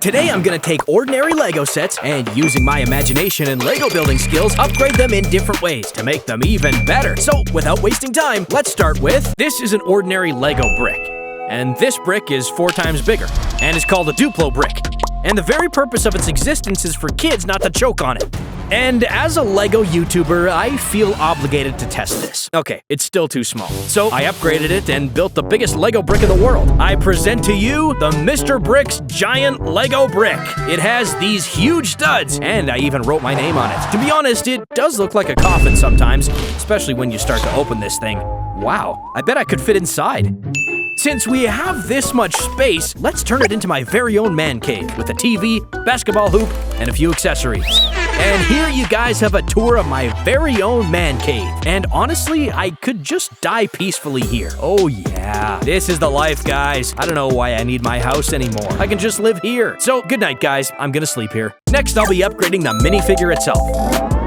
Today I'm gonna take ordinary Lego sets and, using my imagination and Lego building skills, upgrade them in different ways to make them even better. So, without wasting time, let's start with, this is an ordinary Lego brick. And this brick is 4 times bigger, and is called a Duplo brick. And the very purpose of its existence is for kids not to choke on it. And as a Lego YouTuber, I feel obligated to test this. Okay, it's still too small. So I upgraded it and built the biggest Lego brick in the world. I present to you the Mr. Brick's giant Lego brick. It has these huge studs, and I even wrote my name on it. To be honest, it does look like a coffin sometimes, especially when you start to open this thing. Wow, I bet I could fit inside. Since we have this much space, let's turn it into my very own man cave with a TV, basketball hoop, and a few accessories. And here you guys have a tour of my very own man cave. And honestly, I could just die peacefully here. Oh yeah, this is the life, guys. I don't know why I need my house anymore. I can just live here. So good night, guys. I'm gonna sleep here. Next, I'll be upgrading the minifigure itself.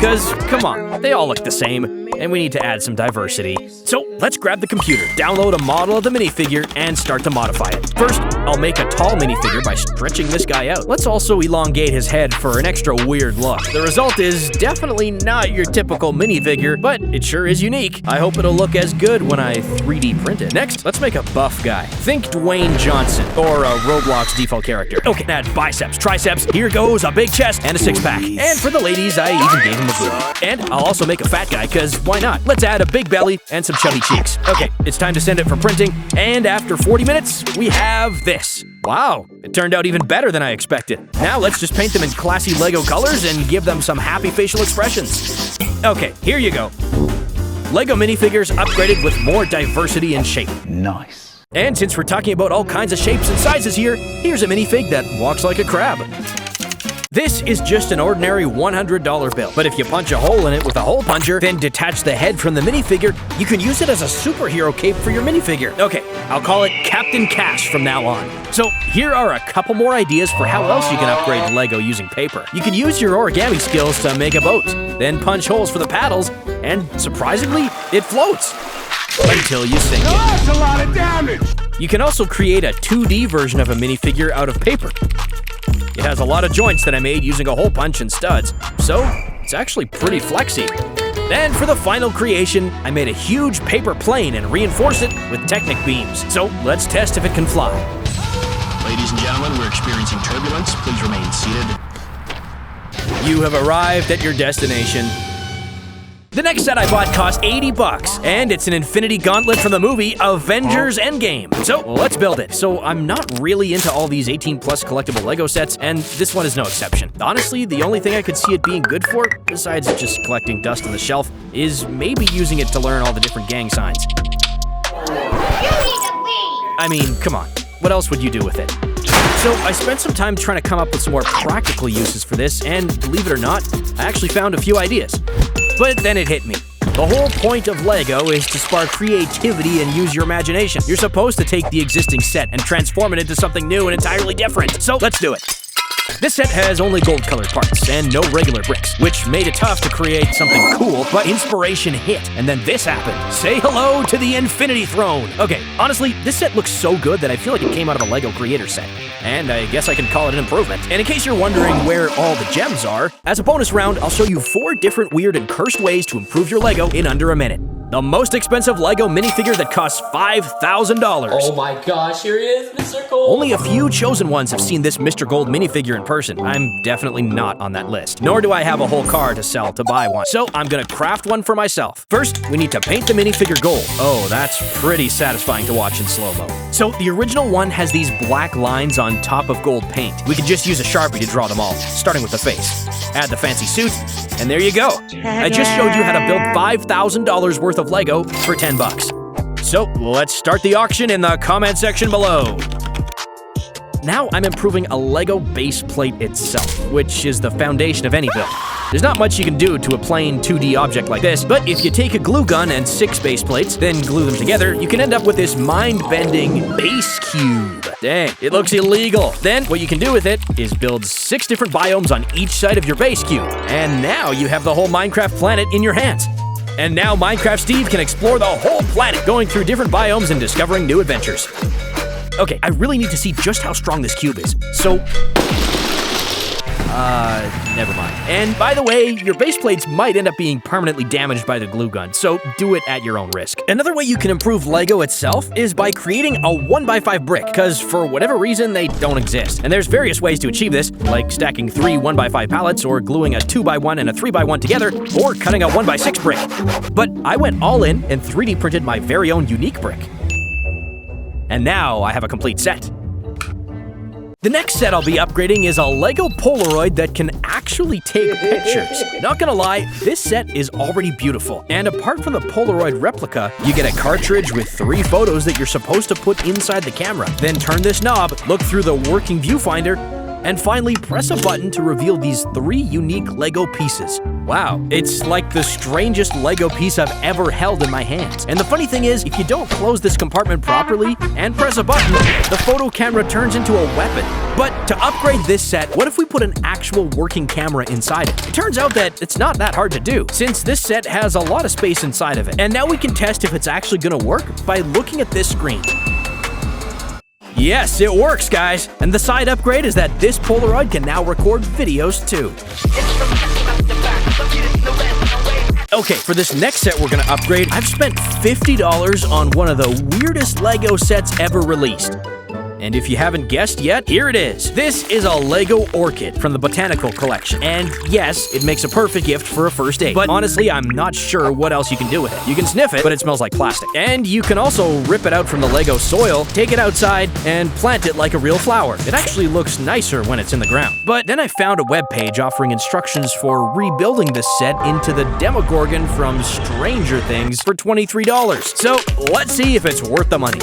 Cause, come on, they all look the same, and we need to add some diversity. So let's grab the computer, download a model of the minifigure, and start to modify it. First, I'll make a tall minifigure by stretching this guy out. Let's also elongate his head for an extra weird look. The result is definitely not your typical minifigure, but it sure is unique. I hope it'll look as good when I 3D print it. Next, let's make a buff guy. Think Dwayne Johnson, or a Roblox default character. Okay, add biceps, triceps, here goes a big chest and a six-pack. And for the ladies, I even gave him a booty. And I'll also make a fat guy, cause why not? Let's add a big belly and some chubby cheeks. Okay, it's time to send it for printing, and after 40 minutes, we have this. Wow, it turned out even better than I expected. Now let's just paint them in classy Lego colors and give them some happy facial expressions. Okay, here you go. Lego minifigures upgraded with more diversity and shape. Nice. And since we're talking about all kinds of shapes and sizes here, here's a minifig that walks like a crab. This is just an ordinary $100 bill, but if you punch a hole in it with a hole puncher, then detach the head from the minifigure, you can use it as a superhero cape for your minifigure. Okay, I'll call it Captain Cash from now on. So here are a couple more ideas for how else you can upgrade Lego using paper. You can use your origami skills to make a boat, then punch holes for the paddles, and surprisingly, it floats. Until you sink it. That's a lot of damage! You can also create a 2D version of a minifigure out of paper. It has a lot of joints that I made using a hole punch and studs, so it's actually pretty flexy. Then for the final creation, I made a huge paper plane and reinforced it with Technic beams. So let's test if it can fly. Ladies and gentlemen, we're experiencing turbulence. Please remain seated. You have arrived at your destination. The next set I bought cost $80, and it's an infinity gauntlet from the movie Avengers Endgame. So let's build it. So I'm not really into all these 18+ collectible Lego sets, and this one is no exception. Honestly, the only thing I could see it being good for, besides just collecting dust on the shelf, is maybe using it to learn all the different gang signs. I mean, come on. What else would you do with it? So I spent some time trying to come up with some more practical uses for this, and believe it or not, I actually found a few ideas. But then it hit me. The whole point of Lego is to spark creativity and use your imagination. You're supposed to take the existing set and transform it into something new and entirely different. So let's do it. This set has only gold-colored parts and no regular bricks, which made it tough to create something cool, but inspiration hit, and then this happened. Say hello to the Infinity Throne! Okay, honestly, this set looks so good that I feel like it came out of a Lego Creator set. And I guess I can call it an improvement. And in case you're wondering where all the gems are, as a bonus round, I'll show you 4 different weird and cursed ways to improve your Lego in under a minute. The most expensive Lego minifigure that costs $5,000. Oh my gosh, here he is, Mr. Gold! Only a few chosen ones have seen this Mr. Gold minifigure in person. I'm definitely not on that list. Nor do I have a whole car to sell to buy one. So I'm gonna craft one for myself. First, we need to paint the minifigure gold. Oh, that's pretty satisfying to watch in slow-mo. So the original one has these black lines on top of gold paint. We could just use a Sharpie to draw them all, starting with the face. Add the fancy suit, and there you go. I just showed you how to build $5,000 worth of Lego for $10. So let's start the auction in the comment section below. Now I'm improving a Lego base plate itself, which is the foundation of any build. There's not much you can do to a plain 2D object like this, but if you take a glue gun and 6 base plates, then glue them together, you can end up with this mind-bending base cube. Dang, it looks illegal. Then what you can do with it is build 6 different biomes on each side of your base cube. And now you have the whole Minecraft planet in your hands. And now Minecraft Steve can explore the whole planet, going through different biomes and discovering new adventures. Okay, I really need to see just how strong this cube is. So, never mind. And by the way, your base plates might end up being permanently damaged by the glue gun, so do it at your own risk. Another way you can improve Lego itself is by creating a 1x5 brick, because for whatever reason, they don't exist. And there's various ways to achieve this, like stacking 3 1x5 pallets, or gluing a 2x1 and a 3x1 together, or cutting a 1x6 brick. But I went all in and 3D printed my very own unique brick. And now I have a complete set. The next set I'll be upgrading is a Lego Polaroid that can actually take pictures. Not gonna lie, this set is already beautiful. And apart from the Polaroid replica, you get a cartridge with 3 photos that you're supposed to put inside the camera. Then turn this knob, look through the working viewfinder, and finally press a button to reveal these 3 unique Lego pieces. Wow, it's like the strangest Lego piece I've ever held in my hands. And the funny thing is, if you don't close this compartment properly and press a button, the photo camera turns into a weapon. But to upgrade this set, what if we put an actual working camera inside it? It turns out that it's not that hard to do, since this set has a lot of space inside of it. And now we can test if it's actually gonna work by looking at this screen. Yes, it works, guys! And the side upgrade is that this Polaroid can now record videos too. Okay, for this next set we're gonna upgrade, I've spent $50 on one of the weirdest Lego sets ever released. And if you haven't guessed yet, here it is. This is a Lego Orchid from the Botanical Collection. And yes, it makes a perfect gift for a first date. But honestly, I'm not sure what else you can do with it. You can sniff it, but it smells like plastic. And you can also rip it out from the Lego soil, take it outside, and plant it like a real flower. It actually looks nicer when it's in the ground. But then I found a webpage offering instructions for rebuilding this set into the Demogorgon from Stranger Things for $23. So let's see if it's worth the money.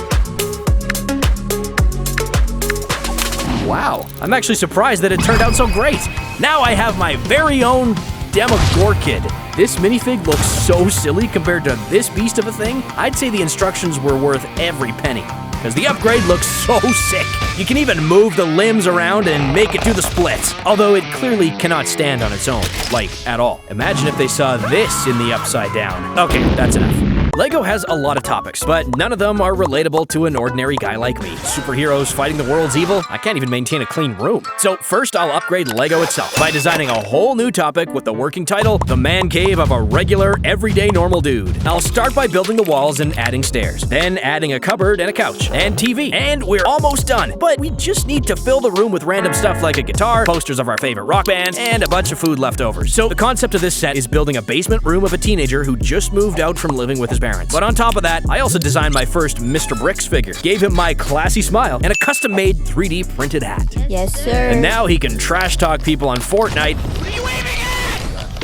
Wow, I'm actually surprised that it turned out so great. Now I have my very own Demogorchid. This minifig looks so silly compared to this beast of a thing. I'd say the instructions were worth every penny, because the upgrade looks so sick. You can even move the limbs around and make it do the splits, although it clearly cannot stand on its own, like at all. Imagine if they saw this in the upside down. Okay, that's enough. Lego has a lot of topics, but none of them are relatable to an ordinary guy like me. Superheroes fighting the world's evil? I can't even maintain a clean room. So first I'll upgrade Lego itself by designing a whole new topic with the working title, The Man Cave of a Regular, Everyday Normal Dude. I'll start by building the walls and adding stairs, then adding a cupboard and a couch, and TV. And we're almost done, but we just need to fill the room with random stuff like a guitar, posters of our favorite rock bands, and a bunch of food leftovers. So the concept of this set is building a basement room of a teenager who just moved out from living with his parents. But on top of that, I also designed my first Mr. Bricks figure, gave him my classy smile, and a custom-made 3D printed hat. Yes, sir. And now he can trash talk people on Fortnite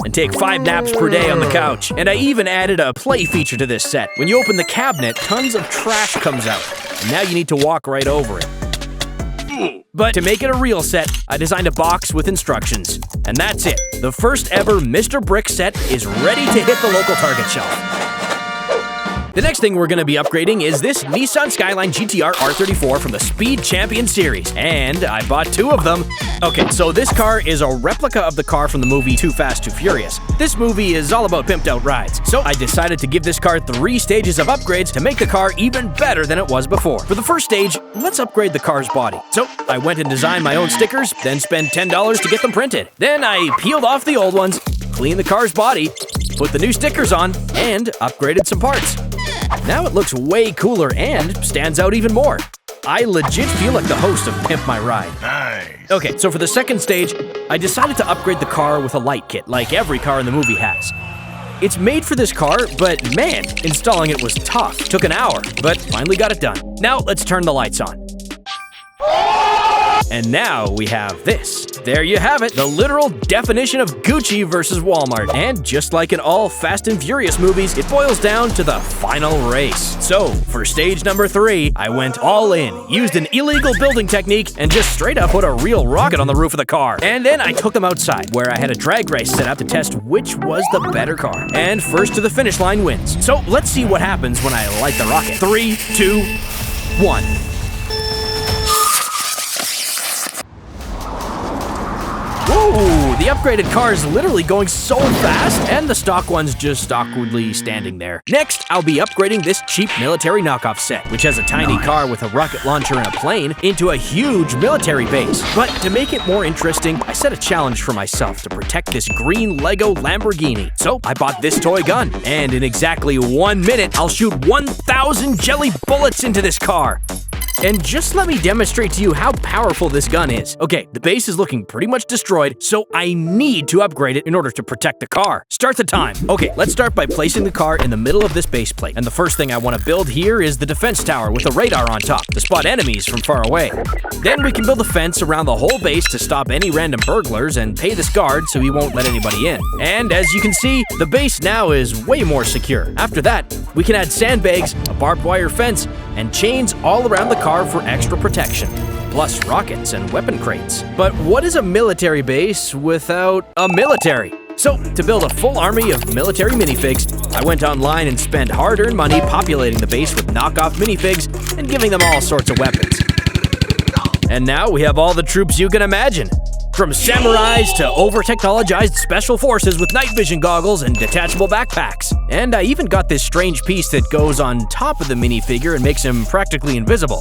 and take 5 naps per day on the couch. And I even added a play feature to this set. When you open the cabinet, tons of trash comes out, and now you need to walk right over it. But to make it a real set, I designed a box with instructions. And that's it. The first ever Mr. Brick set is ready to hit the local Target shelf. The next thing we're going to be upgrading is this Nissan Skyline GTR R34 from the Speed Champion series, and I bought 2 of them. Okay, so this car is a replica of the car from the movie Too Fast, Too Furious. This movie is all about pimped out rides, so I decided to give this car 3 stages of upgrades to make the car even better than it was before. For the first stage, let's upgrade the car's body. So I went and designed my own stickers, then spent $10 to get them printed. Then I peeled off the old ones, cleaned the car's body, put the new stickers on, and upgraded some parts. Now it looks way cooler and stands out even more. I legit feel like the host of Pimp My Ride. Nice. Okay, so for the second stage, I decided to upgrade the car with a light kit, like every car in the movie has. It's made for this car, but man, installing it was tough. Took an hour, but finally got it done. Now let's turn the lights on. And now we have this. There you have it, the literal definition of Gucci versus Walmart. And just like in all Fast and Furious movies, it boils down to the final race. So, for stage number 3, I went all in, used an illegal building technique, and just straight up put a real rocket on the roof of the car. And then I took them outside, where I had a drag race set up to test which was the better car. And first to the finish line wins. So, let's see what happens when I light the rocket. 3, 2, 1. Ooh, The upgraded car is literally going so fast, and the stock one's just awkwardly standing there. Next, I'll be upgrading this cheap military knockoff set, which has a tiny car with a rocket launcher and a plane, into a huge military base. But to make it more interesting, I set a challenge for myself to protect this green Lego Lamborghini. So I bought this toy gun, and in exactly 1 minute, I'll shoot 1,000 jelly bullets into this car. And just let me demonstrate to you how powerful this gun is. Okay, the base is looking pretty much destroyed, so I need to upgrade it in order to protect the car. Start the time. Okay, let's start by placing the car in the middle of this base plate. And the first thing I want to build here is the defense tower with a radar on top to spot enemies from far away. Then we can build a fence around the whole base to stop any random burglars and pay this guard so he won't let anybody in. And as you can see, the base now is way more secure. After that, we can add sandbags, a barbed wire fence, and chains all around the car for extra protection, plus rockets and weapon crates. But what is a military base without a military? So, to build a full army of military minifigs, I went online and spent hard-earned money populating the base with knockoff minifigs and giving them all sorts of weapons. And now we have all the troops you can imagine. From samurais to over-technologized special forces with night vision goggles and detachable backpacks. And I even got this strange piece that goes on top of the minifigure and makes him practically invisible.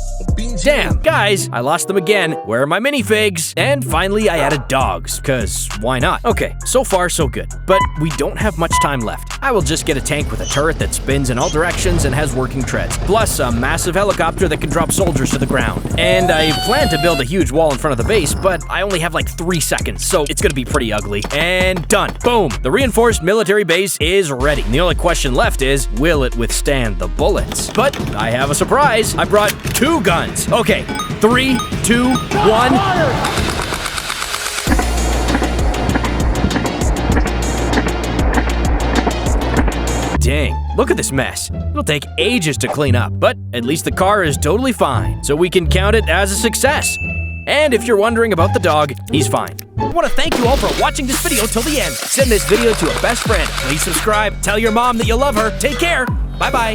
Damn, guys, I lost them again. Where are my minifigs? And finally, I added dogs, cause why not? Okay, so far so good. But we don't have much time left. I will just get a tank with a turret that spins in all directions and has working treads, plus a massive helicopter that can drop soldiers to the ground. And I plan to build a huge wall in front of the base, but I only have like 3 seconds, so it's gonna be pretty ugly. And done. Boom. The reinforced military base is ready. And the only question left is, will it withstand the bullets? But I have a surprise. I brought 2 guns. Okay, 3, 2, 1. Dang, look at this mess. It'll take ages to clean up, but at least the car is totally fine, so we can count it as a success. And if you're wondering about the dog, he's fine. I want to thank you all for watching this video till the end. Send this video to a best friend. Please subscribe. Tell your mom that you love her. Take care. Bye-bye.